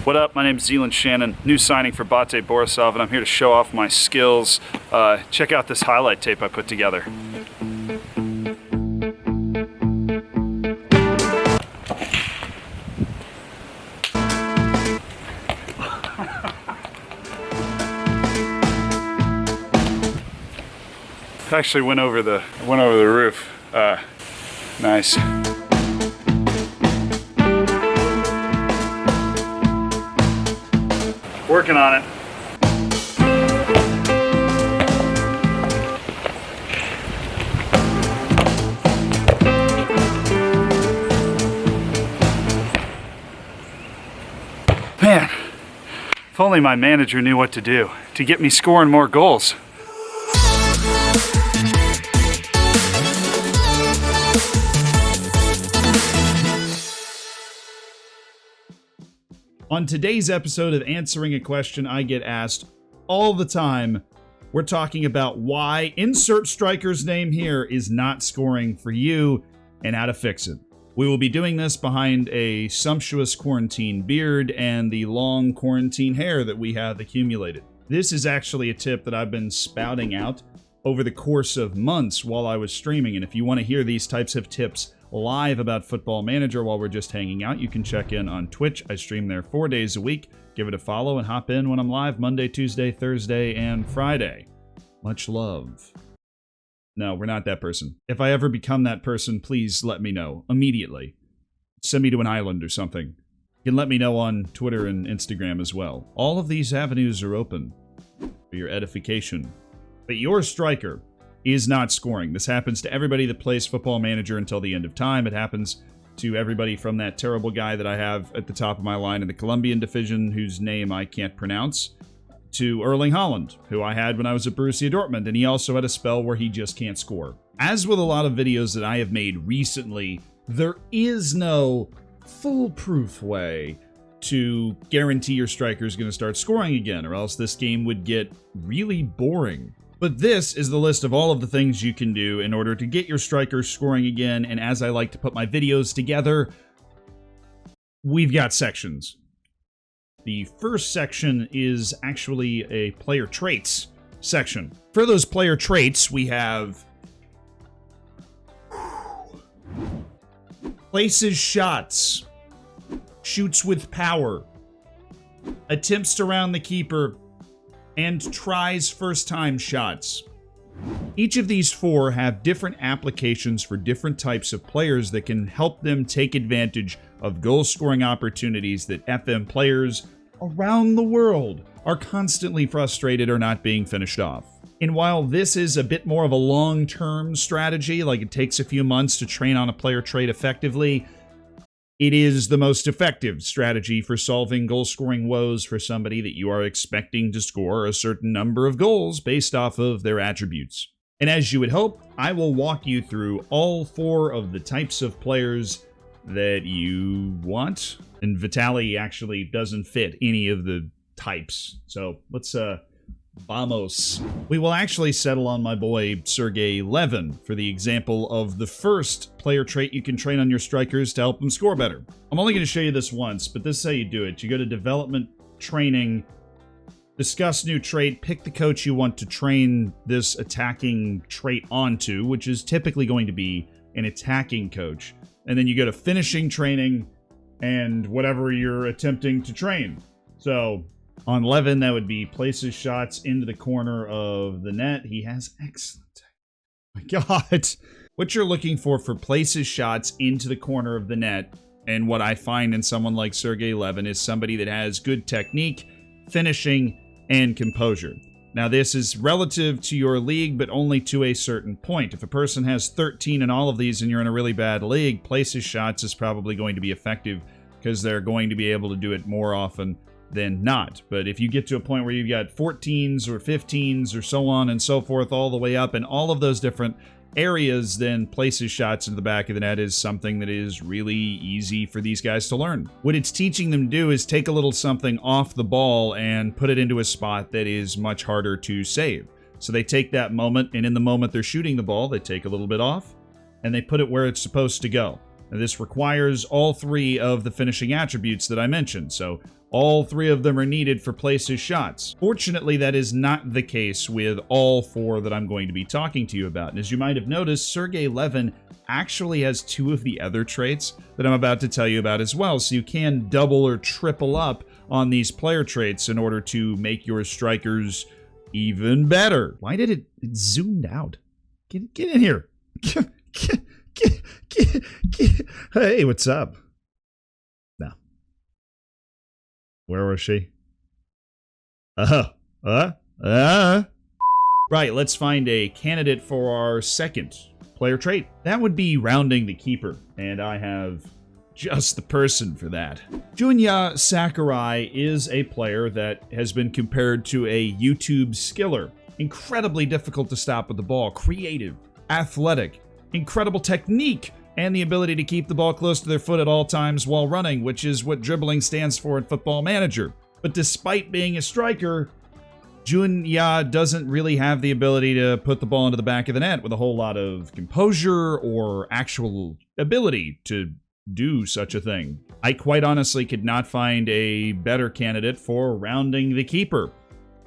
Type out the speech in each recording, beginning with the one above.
What up? My name's Zealand Shannon, new signing for Bate Borisov, and I'm here to show off my skills. Check out this highlight tape I put together. Actually went over the roof. Nice. Working on it. Man, if only my manager knew what to do to get me scoring more goals. On today's episode of Answering a Question I Get Asked all the time, we're talking about why insert striker's name here is not scoring for you and how to fix it. We will be doing this behind a sumptuous quarantine beard and the long quarantine hair that we have accumulated. This is actually a tip that I've been spouting out over the course of months while I was streaming, and if you want to hear these types of tips live about Football Manager while we're just hanging out, you can check in on Twitch. I stream there 4 days a week. Give it a follow and hop in when I'm live Monday, Tuesday, Thursday, and Friday. Much love. No, we're not that person. If I ever become that person, please let me know immediately. Send me to an island or something. You can let me know on Twitter and Instagram as well. All of these avenues are open for your edification. But your striker is not scoring. This happens to everybody that plays Football Manager until the end of time. It happens to everybody from that terrible guy that I have at the top of my line in the Colombian division, whose name I can't pronounce, to Erling Haaland, who I had when I was at Borussia Dortmund, and he also had a spell where he just can't score. As with a lot of videos that I have made recently, there is no foolproof way to guarantee your striker is going to start scoring again, or else this game would get really boring. But this is the list of all of the things you can do in order to get your strikers scoring again, and as I like to put my videos together, we've got sections. The first section is actually a player traits section. For those player traits, we have places shots, shoots with power, attempts to round the keeper, and tries first-time shots. Each of these four have different applications for different types of players that can help them take advantage of goal-scoring opportunities that FM players around the world are constantly frustrated or not being finished off. And while this is a bit more of a long-term strategy, like it takes a few months to train on a player trait effectively, it is the most effective strategy for solving goal-scoring woes for somebody that you are expecting to score a certain number of goals based off of their attributes. And as you would hope, I will walk you through all four of the types of players that you want. And Vitaly actually doesn't fit any of the types. So let's vamos. We will actually settle on my boy Sergey Levin for the example of the first player trait you can train on your strikers to help them score better. I'm only going to show you this once, but this is how you do it. You go to development training, discuss new trait, pick the coach you want to train this attacking trait onto, which is typically going to be an attacking coach. And then you go to finishing training and whatever you're attempting to train. So on Levin, that would be places shots into the corner of the net. He has excellent. Oh my God. What you're looking for places shots into the corner of the net, and what I find in someone like Sergey Levin is somebody that has good technique, finishing, and composure. Now, this is relative to your league, but only to a certain point. If a person has 13 in all of these and you're in a really bad league, places shots is probably going to be effective because they're going to be able to do it more often than not. But if you get to a point where you've got 14s or 15s or so on and so forth all the way up in all of those different areas, then places shots into the back of the net is something that is really easy for these guys to learn. What it's teaching them to do is take a little something off the ball and put it into a spot that is much harder to save. So they take that moment, and in the moment they're shooting the ball, they take a little bit off, and they put it where it's supposed to go. Now, this requires all three of the finishing attributes that I mentioned. So All 3 of them are needed for places shots. Fortunately, that is not the case with all 4 that I'm going to be talking to you about. And as you might have noticed, Sergey Levin actually has 2 of the other traits that I'm about to tell you about as well. So you can double or triple up on these player traits in order to make your strikers even better. Why did it zoomed out? Get in here. Hey, what's up? No. Where was she? Right, let's find a candidate for our second player trait. That would be rounding the keeper, and I have just the person for that. Junya Sakurai is a player that has been compared to a YouTube skiller. Incredibly difficult to stop with the ball, creative, athletic, incredible technique, and the ability to keep the ball close to their foot at all times while running, which is what dribbling stands for in Football Manager. But despite being a striker, Junya doesn't really have the ability to put the ball into the back of the net with a whole lot of composure or actual ability to do such a thing. I quite honestly could not find a better candidate for rounding the keeper.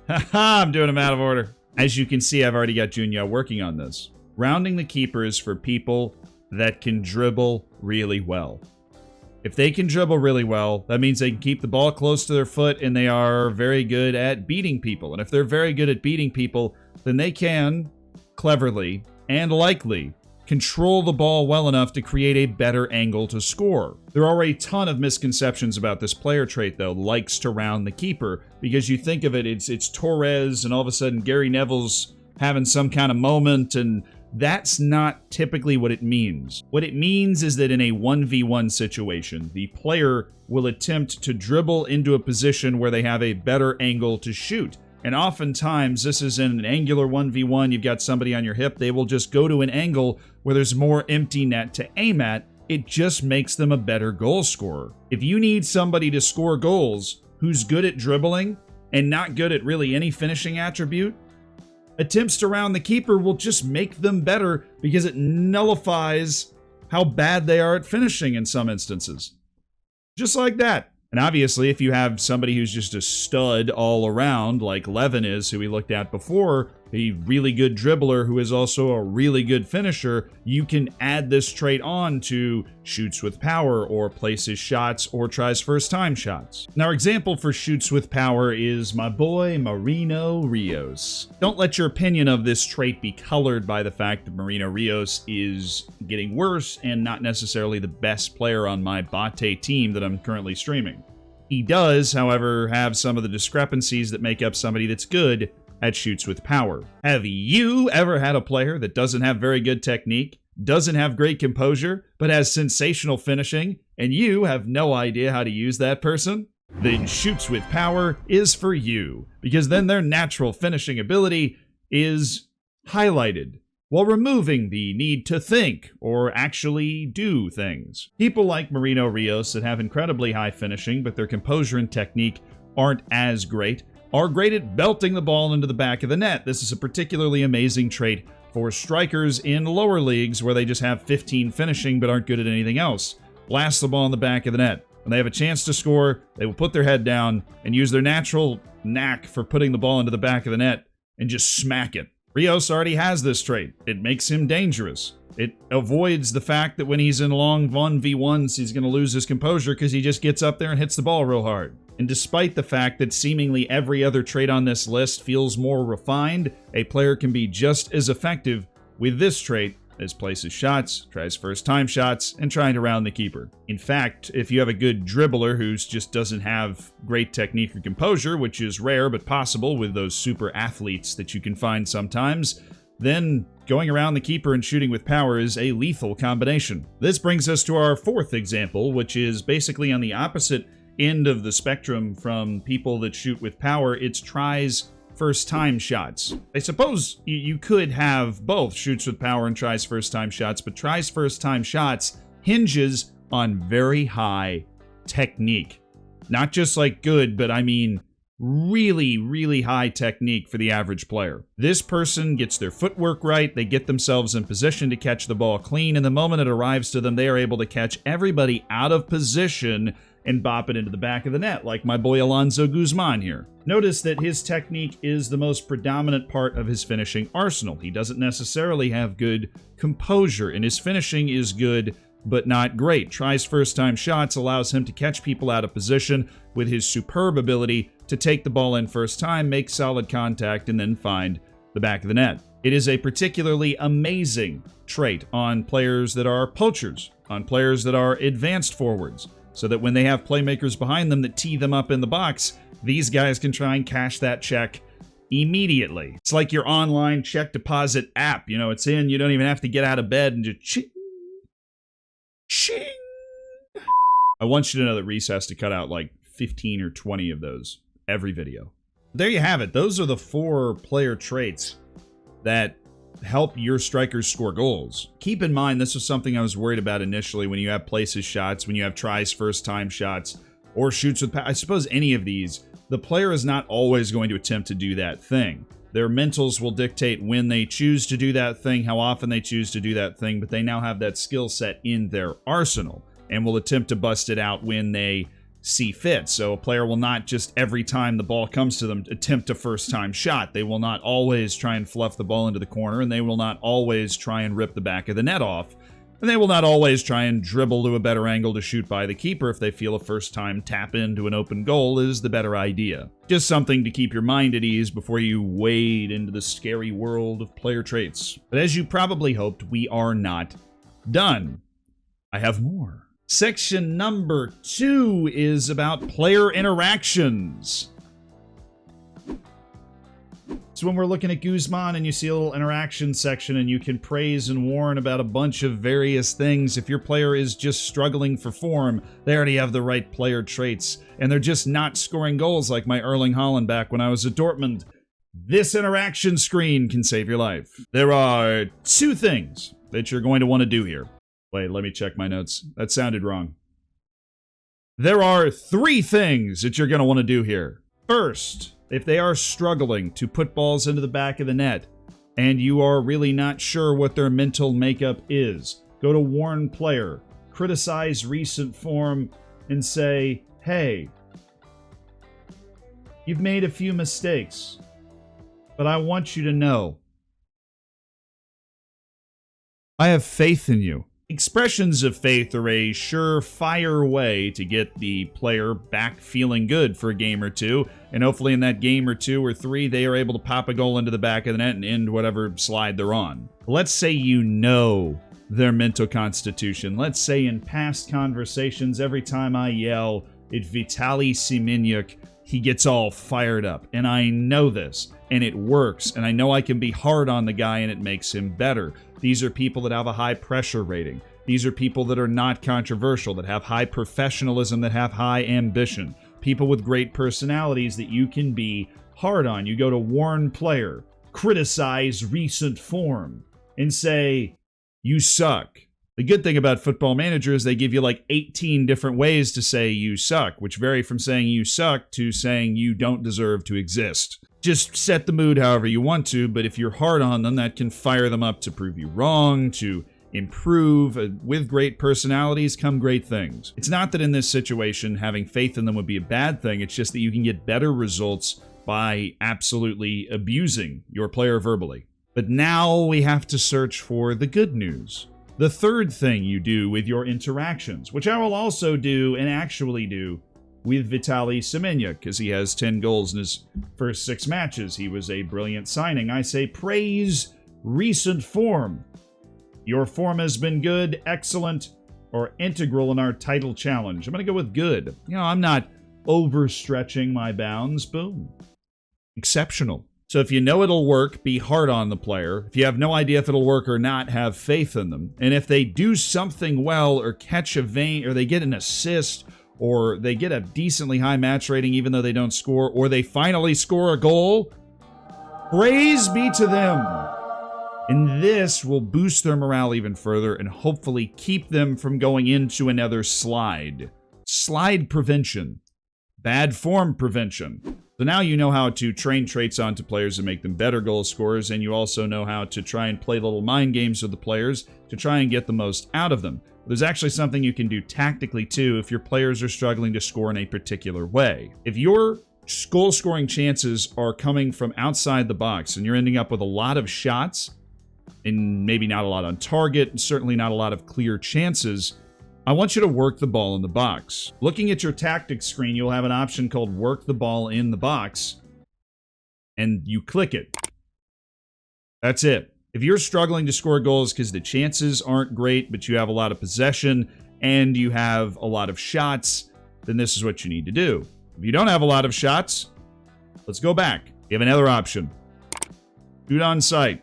Haha, I'm doing them out of order. As you can see, I've already got Junya working on this. Rounding the keeper is for people that can dribble really well. If they can dribble really well, that means they can keep the ball close to their foot and they are very good at beating people. And if they're very good at beating people, then they can, cleverly and likely, control the ball well enough to create a better angle to score. There are already a ton of misconceptions about this player trait, though, likes to round the keeper, because you think of it, it's Torres, and all of a sudden Gary Neville's having some kind of moment, and that's not typically what it means. What it means is that in a 1v1 situation, the player will attempt to dribble into a position where they have a better angle to shoot. And oftentimes, this is in an angular 1v1, you've got somebody on your hip, they will just go to an angle where there's more empty net to aim at. It just makes them a better goal scorer. If you need somebody to score goals who's good at dribbling and not good at really any finishing attribute, attempts to round the keeper will just make them better because it nullifies how bad they are at finishing in some instances. Just like that. And obviously, if you have somebody who's just a stud all around, like Levin is, who we looked at before, a really good dribbler who is also a really good finisher, you can add this trait on to shoots with power, or places shots, or tries first time shots. Now, our example for shoots with power is my boy Marino Rios. Don't let your opinion of this trait be colored by the fact that Marino Rios is getting worse and not necessarily the best player on my Bate team that I'm currently streaming. He does, however, have some of the discrepancies that make up somebody that's good at shoots with power. Have you ever had a player that doesn't have very good technique, doesn't have great composure, but has sensational finishing, and you have no idea how to use that person? Then shoots with power is for you, because then their natural finishing ability is highlighted, while removing the need to think or actually do things. People like Marino Rios that have incredibly high finishing, but their composure and technique aren't as great, are great at belting the ball into the back of the net. This is a particularly amazing trait for strikers in lower leagues where they just have 15 finishing but aren't good at anything else. Blast the ball in the back of the net. When they have a chance to score, they will put their head down and use their natural knack for putting the ball into the back of the net and just smack it. Rios already has this trait. It makes him dangerous. It avoids the fact that when he's in long 1v1s, he's going to lose his composure because he just gets up there and hits the ball real hard. And despite the fact that seemingly every other trait on this list feels more refined, a player can be just as effective with this trait as places shots, tries first-time shots, and trying to round the keeper. In fact, if you have a good dribbler who just doesn't have great technique or composure, which is rare but possible with those super athletes that you can find sometimes, then going around the keeper and shooting with power is a lethal combination. This brings us to our fourth example, which is basically on the opposite end of the spectrum from people that shoot with power. It's tries first-time shots. I suppose you could have both shoots with power and tries first-time shots, but tries first-time shots hinges on very high technique. Not just like good, but I mean really, really high technique for the average player. This person gets their footwork right, they get themselves in position to catch the ball clean, and the moment it arrives to them, they are able to catch everybody out of position and bop it into the back of the net, like my boy Alonso Guzman here. Notice that his technique is the most predominant part of his finishing arsenal. He doesn't necessarily have good composure, and his finishing is good, but not great. Tries first-time shots, allows him to catch people out of position with his superb ability to take the ball in first time, make solid contact, and then find the back of the net. It is a particularly amazing trait on players that are poachers, on players that are advanced forwards, so that when they have playmakers behind them that tee them up in the box, these guys can try and cash that check immediately. It's like your online check deposit app. You know, it's in, you don't even have to get out of bed and just ching, ching. I want you to know that Reese has to cut out like 15 or 20 of those every video. There you have it. Those are the 4 player traits that help your strikers score goals. Keep in mind, this was something I was worried about initially when you have places shots, when you have tries first time shots, or shoots with I suppose any of these. The player is not always going to attempt to do that thing. Their mentals will dictate when they choose to do that thing, how often they choose to do that thing, but they now have that skill set in their arsenal and will attempt to bust it out when they see fit. So a player will not just every time the ball comes to them attempt a first-time shot. They will not always try and fluff the ball into the corner, and they will not always try and rip the back of the net off. And they will not always try and dribble to a better angle to shoot by the keeper if they feel a first-time tap into an open goal is the better idea. Just something to keep your mind at ease before you wade into the scary world of player traits. But as you probably hoped, we are not done. I have more. Section number 2 is about player interactions. So when we're looking at Guzman and you see a little interaction section and you can praise and warn about a bunch of various things, if your player is just struggling for form, they already have the right player traits, and they're just not scoring goals like my Erling Haaland back when I was at Dortmund, this interaction screen can save your life. There are 2 things that you're going to want to do here. Wait, let me check my notes. That sounded wrong. There are 3 things that you're going to want to do here. First, if they are struggling to put balls into the back of the net, and you are really not sure what their mental makeup is, go to warn player, criticize recent form, and say, hey, you've made a few mistakes, but I want you to know I have faith in you. Expressions of faith are a surefire way to get the player back feeling good for a game or two, and hopefully in that game or 2 or 3, they are able to pop a goal into the back of the net and end whatever slide they're on. Let's say you know their mental constitution. Let's say in past conversations, every time I yell at Vitaly Semeniuk, he gets all fired up, and I know this, and it works, and I know I can be hard on the guy and it makes him better. These are people that have a high pressure rating. These are people that are not controversial, that have high professionalism, that have high ambition. People with great personalities that you can be hard on. You go to warn player, criticize recent form, and say, you suck. The good thing about Football Manager is they give you like 18 different ways to say you suck, which vary from saying you suck to saying you don't deserve to exist. Just set the mood however you want to, but if you're hard on them, that can fire them up to prove you wrong, to improve. With great personalities come great things. It's not that in this situation having faith in them would be a bad thing, it's just that you can get better results by absolutely abusing your player verbally. But now we have to search for the good news. The third thing you do with your interactions, which I will also do and actually do with Vitaly Semeniuk, because he has 10 goals in his first 6 matches. He was a brilliant signing. I say praise recent form. Your form has been good, excellent, or integral in our title challenge. I'm going to go with good. You know, I'm not overstretching my bounds. Boom. Exceptional. So if you know it'll work, be hard on the player. If you have no idea if it'll work or not, have faith in them. And if they do something well or catch a vein, or they get an assist, or they get a decently high match rating even though they don't score, or they finally score a goal, praise be to them. And this will boost their morale even further and hopefully keep them from going into another slide. Slide prevention. Bad form prevention. So now you know how to train traits onto players and make them better goal scorers, and you also know how to try and play little mind games with the players to try and get the most out of them. There's actually something you can do tactically too if your players are struggling to score in a particular way. If your goal scoring chances are coming from outside the box and you're ending up with a lot of shots and maybe not a lot on target and certainly not a lot of clear chances, I want you to work the ball in the box. Looking at your tactics screen, you'll have an option called work the ball in the box, and you click it. That's it. If you're struggling to score goals because the chances aren't great, but you have a lot of possession and you have a lot of shots, then this is what you need to do. If you don't have a lot of shots, let's go back. You have another option. Shoot on sight.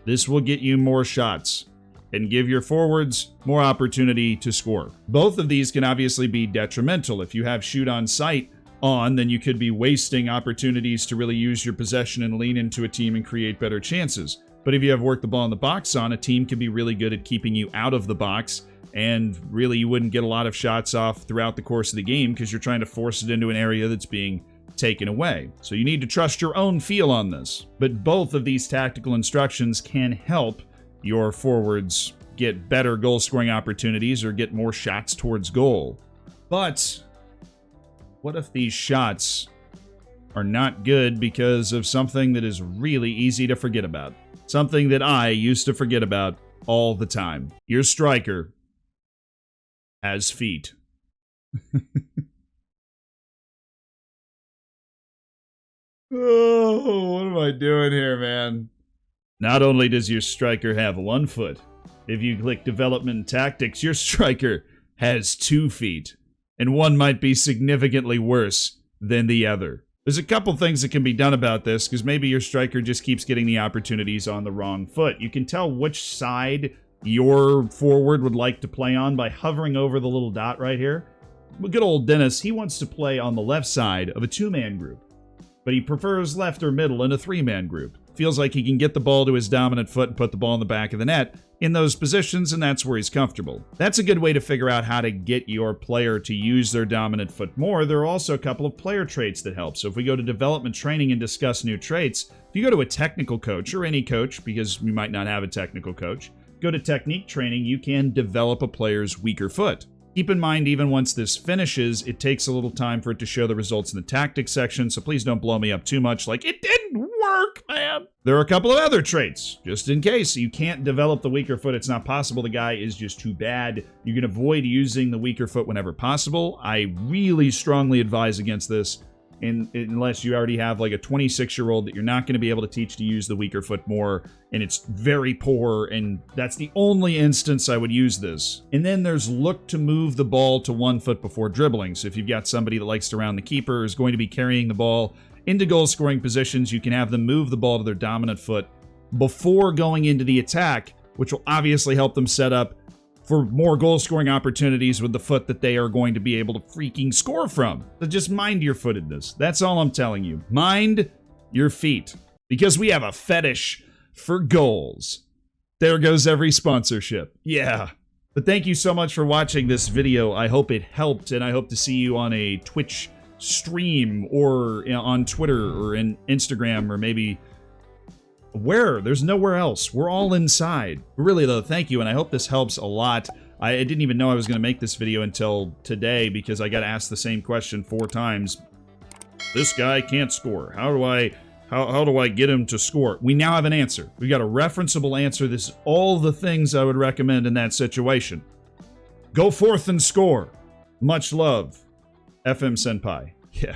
This will get you more shots and give your forwards more opportunity to score. Both of these can obviously be detrimental. If you have shoot on sight on, then you could be wasting opportunities to really use your possession and lean into a team and create better chances. But if you have work the ball in the box on, a team can be really good at keeping you out of the box, and really you wouldn't get a lot of shots off throughout the course of the game because you're trying to force it into an area that's being taken away. So you need to trust your own feel on this. But both of these tactical instructions can help your forwards get better goal scoring opportunities or get more shots towards goal. But what if these shots are not good because of something that is really easy to forget about? Something that I used to forget about all the time. Your striker has feet. Oh, what am I doing here, man? Not only does your striker have 1 foot, if you click Development and Tactics, your striker has 2 feet, and one might be significantly worse than the other. There's a couple things that can be done about this, because maybe your striker just keeps getting the opportunities on the wrong foot. You can tell which side your forward would like to play on by hovering over the little dot right here. Good old Dennis, he wants to play on the left side of a 2-man group, but he prefers left or middle in a 3-man group. Feels like he can get the ball to his dominant foot and put the ball in the back of the net in those positions, and that's where he's comfortable. That's a good way to figure out how to get your player to use their dominant foot more. There are also a couple of player traits that help. So if we go to development training and discuss new traits, if you go to a technical coach or any coach, because you might not have a technical coach, go to technique training, you can develop a player's weaker foot. Keep in mind, even once this finishes, it takes a little time for it to show the results in the tactics section, so please don't blow me up too much like, it didn't work, man. There are a couple of other traits, just in case. You can't develop the weaker foot. It's not possible. The guy is just too bad. You can avoid using the weaker foot whenever possible. I really strongly advise against this, unless you already have like a 26-year-old that you're not going to be able to teach to use the weaker foot more, and it's very poor, and that's the only instance I would use this. And then there's look to move the ball to 1 foot before dribbling. So if you've got somebody that likes to round the keeper, is going to be carrying the ball into goal-scoring positions, you can have them move the ball to their dominant foot before going into the attack, which will obviously help them set up for more goal-scoring opportunities with the foot that they are going to be able to freaking score from. So just mind your footedness. That's all I'm telling you. Mind your feet. Because we have a fetish for goals. There goes every sponsorship. Yeah. But thank you so much for watching this video. I hope it helped, and I hope to see you on a Twitch stream or on Twitter or in Instagram or maybe where? There's nowhere else. We're all inside. Really, though, thank you, and I hope this helps a lot. I didn't even know I was going to make this video until today because I got asked the same question 4 times. This guy can't score. How do I get him to score? We now have an answer. We've got a referenceable answer. This is all the things I would recommend in that situation. Go forth and score. Much love. FM Senpai. Yeah.